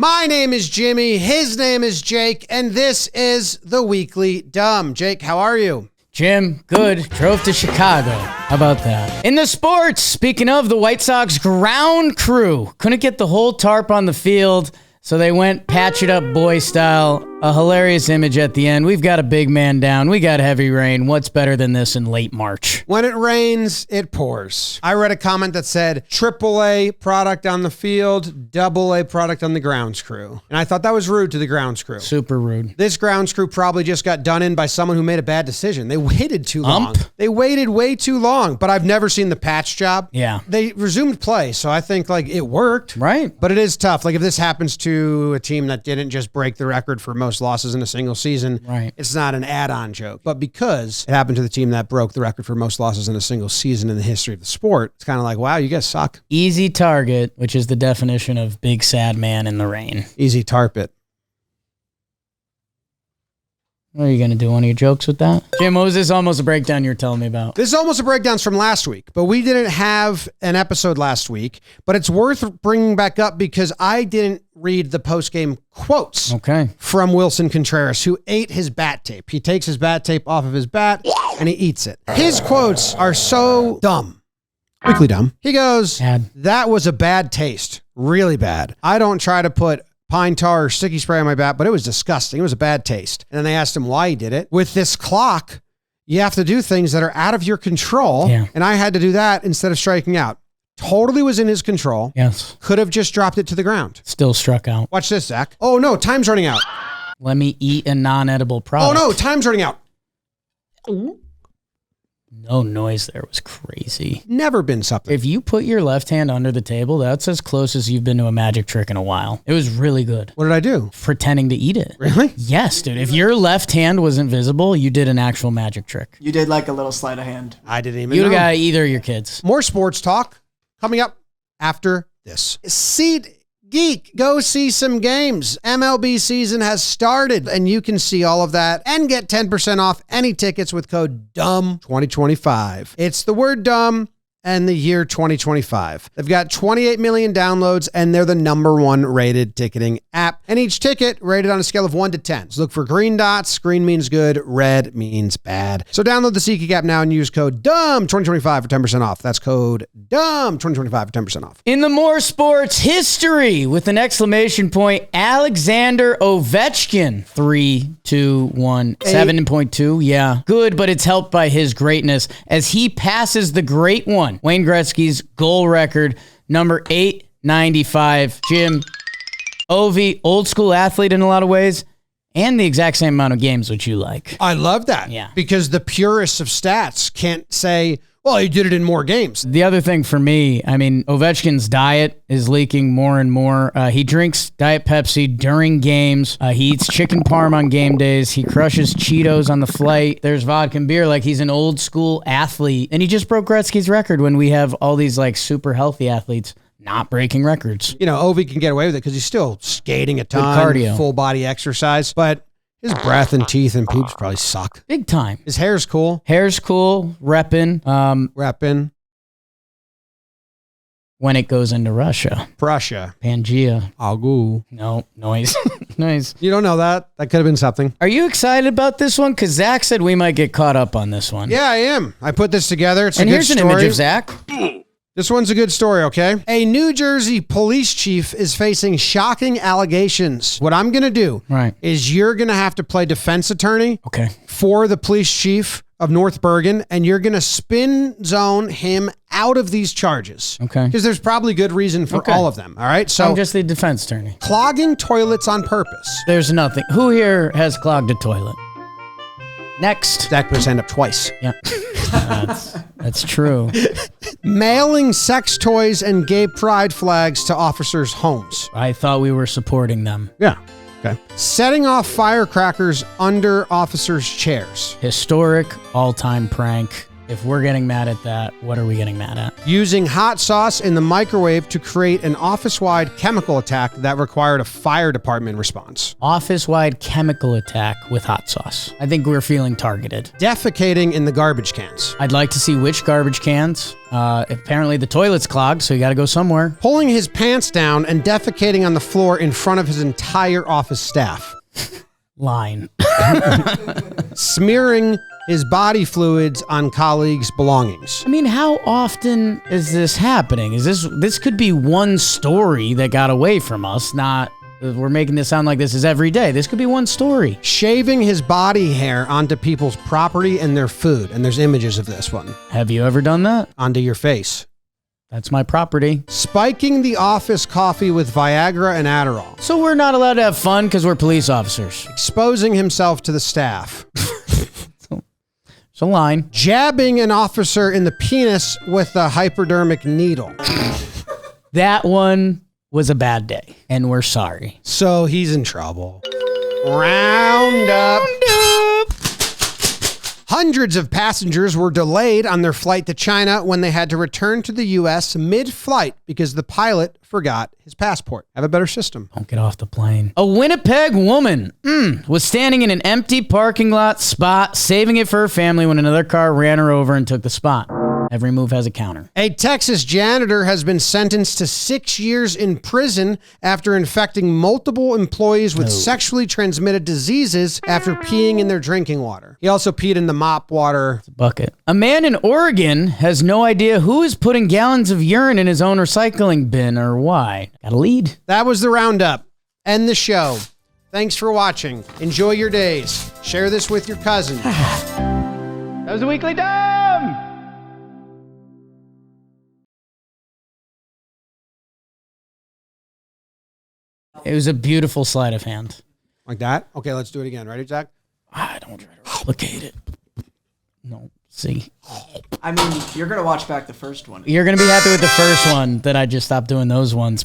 My name is Jimmy. His name is Jake. And this is the Weekly Dumb. Jake, how are you? Jim, good. Drove to Chicago. How about that? In the sports, speaking of, the White Sox ground crew couldn't get the whole tarp on the field, so they went patch it up boy style. A hilarious image at the end. We've got a big man down. We got heavy rain. What's better than this in late March? When it rains, it pours. I read a comment that said AAA product on the field, AA product on the grounds crew. And I thought that was rude to the grounds crew. Super rude. This grounds crew probably just got done in by someone who made a bad decision. They waited too long. They waited way too long, but I've never seen the patch job. Yeah. They resumed play, so I think like it worked. Right. But it is tough. Like if this happens to a team that didn't just break the record for most losses in a single season, right, it's not an add-on joke. But because it happened to the team that broke the record for most losses in a single season in the history of the sport, it's kind of like, wow, you guys suck. Easy target, which is the definition of big sad man in the rain. Easy tarp it. Are you going to do one of your jokes with that? Jim, what was this almost a breakdown you were telling me about? This is almost a breakdown from last week, but we didn't have an episode last week, but it's worth bringing back up because I didn't read the post-game quotes from Willson Contreras, who ate his bat tape. He takes his bat tape off of his bat and he eats it. His quotes are so dumb. Weekly Dumb. He goes, that was a bad taste. Really bad. I don't try to put pine tar or sticky spray on my bat, but it was disgusting. It was a bad taste. And then they asked him why he did it. With this clock, you have to do things that are out of your control. Yeah. And I had to do that instead of striking out. Totally was in his control. Yes. Could have just dropped it to the ground. Still struck out. Watch this, Zach. Oh no, time's running out. Let me eat a non-edible product. Oh no, time's running out. No noise there was crazy. Never been something. If you put your left hand under the table, that's as close as you've been to a magic trick in a while. It was really good. What did I do? Pretending to eat it. Really? Yes, dude. If your left hand was invisible, you did an actual magic trick. You did like a little sleight of hand. I didn't even know. You got either of your kids. More sports talk coming up after this. Seat Geek, go see some games. MLB season has started, and you can see all of that and get 10% off any tickets with code DUMB2025. It's the word dumb and the year 2025. They've got 28 million downloads, and they're the #1 rated ticketing app. And each ticket rated on a scale of 1 to 10. So look for green dots. Green means good. Red means bad. So download the SeatGeek app now and use code DUMB2025 for 10% off. That's code DUMB2025 for 10% off. In the more sports history, with an exclamation point, Alexander Ovechkin. 3, 2, 1, 7.2. Yeah, good, but it's helped by his greatness as he passes the great one, Wayne Gretzky's goal record, number 895. Jim, Ovi, old school athlete in a lot of ways, and the exact same amount of games, which you like. I love that. Yeah. Because the purists of stats can't say, well, he did it in more games. The other thing for me, I mean, Ovechkin's diet is leaking more and more. He drinks Diet Pepsi during games. He eats chicken parm on game days. He crushes Cheetos on the flight. There's vodka and beer. Like, he's an old school athlete. And he just broke Gretzky's record when we have all these like super healthy athletes not breaking records. You know, Ovi can get away with it because he's still skating a ton, cardio, full body exercise, but his breath and teeth and poops probably suck. Big time. His hair's cool. Hair's cool. Reppin'. Reppin'. When it goes into Russia. Prussia. Pangea. Agu. No, noise. Nice. You don't know that. That could have been something. Are you excited about this one? Because Zach said we might get caught up on this one. Yeah, I am. I put this together. It's and a good here's story. An image of Zach. This one's a good story, okay? A New Jersey police chief is facing shocking allegations. What I'm going to do is you're going to have to play defense attorney for the police chief of North Bergen, and you're going to spin zone him out of these charges. Okay. Because there's probably good reason for all of them, all right? So I'm just the defense attorney. Clogging toilets on purpose. There's nothing. Who here has clogged a toilet? Next. Zach put his hand up twice. Yeah. That's true. Mailing sex toys and gay pride flags to officers' homes. I thought we were supporting them. Yeah. Okay. Setting off firecrackers under officers' chairs. Historic all-time prank. If we're getting mad at that, what are we getting mad at? Using hot sauce in the microwave to create an office-wide chemical attack that required a fire department response. Office-wide chemical attack with hot sauce. I think we're feeling targeted. Defecating in the garbage cans. I'd like to see which garbage cans. Apparently the toilet's clogged, so you gotta go somewhere. Pulling his pants down and defecating on the floor in front of his entire office staff. Line. Smearing his body fluids on colleagues' belongings. I mean, how often is this happening? This could be one story that got away from us, not we're making this sound like this is every day. This could be one story. Shaving his body hair onto people's property and their food. And there's images of this one. Have you ever done that? Onto your face. That's my property. Spiking the office coffee with Viagra and Adderall. So we're not allowed to have fun because we're police officers. Exposing himself to the staff. It's a line. Jabbing an officer in the penis with a hypodermic needle. That one was a bad day, and we're sorry. So he's in trouble. Roundup. Hundreds of passengers were delayed on their flight to China when they had to return to the U.S. mid-flight because the pilot forgot his passport. Have a better system. Don't get off the plane. A Winnipeg woman was standing in an empty parking lot spot, saving it for her family when another car ran her over and took the spot. Every move has a counter. A Texas janitor has been sentenced to 6 years in prison after infecting multiple employees with sexually transmitted diseases after peeing in their drinking water. He also peed in the mop water. It's a bucket. A man in Oregon has no idea who is putting gallons of urine in his own recycling bin or why. Got a lead. That was the Roundup. End the show. Thanks for watching. Enjoy your days. Share this with your cousin. That was the Weekly Dumb! It was a beautiful sleight of hand. Like that? Okay, let's do it again. Ready, Zach? I don't try to replicate it. No, see. I mean, you're going to watch back the first one. You're going to be happy with the first one that I just stopped doing those ones.